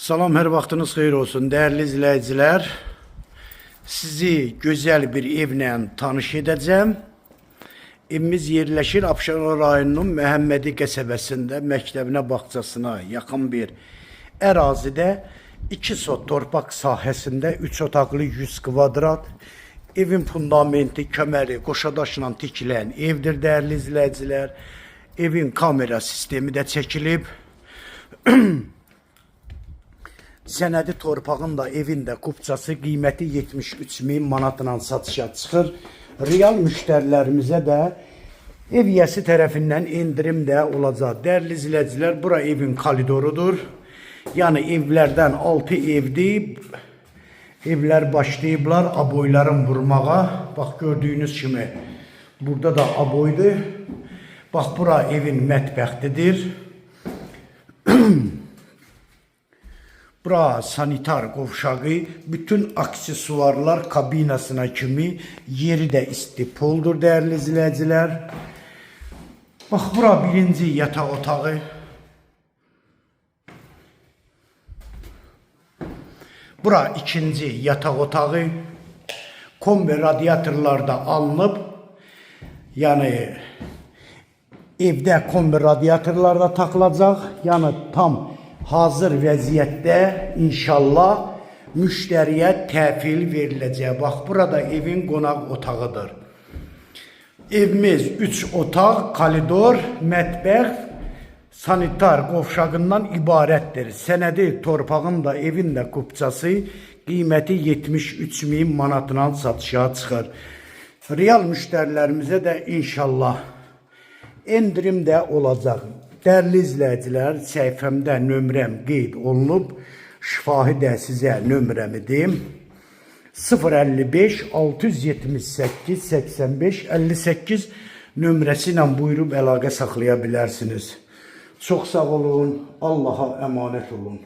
Salam, hər vaxtınız xeyir olsun dəyərli izləyicilər. Sizi gözəl bir evlə tanış edəcəm. Evimiz yerləşir Abşeron rayonunun Məhəmmədi qəsəbəsində, məktəbinə, bağçasına yaxın bir ərazidə 2 sot torpaq sahəsində 3 otaqlı 100 kvadrat evin fundamenti, köməri, qoşadaşla tikilən evdir dəyərli izləyicilər. Evin kamera sistemi də çəkilib. Sənədi torpağın da evin də kupçası qiyməti 73.000 manatla satışa çıxır. Real müştərilərimizə də ev yiyəsi tərəfindən endirim də olacaq. Dəyərli izləyicilər, bura evin koridorudur. Yəni evlərdən 6 evdir. Evlər başlayıblar aboyların vurmağa. Bax, gördüyünüz kimi burada da aboydur. Bax, bura evin mətbəxtidir. Bura sanitar qovşağı, bütün aksesuarlar kabinasına kimi, yeri də istipoldur dəyərli izləyicilər. Bax, bura birinci yataq otağı. Bura ikinci yataq otağı. Kombi radiatorlar da alınıb. Yəni evdə kombi radiatorlar da taxılacaq. Yəni tam hazır vəziyyətdə inşallah müştəriyə təhvil veriləcək. Bax, burada evin qonaq otağıdır. Evimiz 3 otaq, koridor, mətbəx, sanitar qovşağından ibarətdir. Sənədi torpağın da evin də kupçası qiyməti 73.000 manatla satışa çıxır. Real müştərilərimizə də inşallah endirim də olacaq. Dəyərli izləyicilər, səhifəmdə nömrəm qeyd olunub. Şifahi də sizə nömrəmi deyim. 055 678 85 58 nömrəsi ilə buyurub əlaqə saxlaya bilərsiniz. Çox sağ olun, Allaha əmanət olun.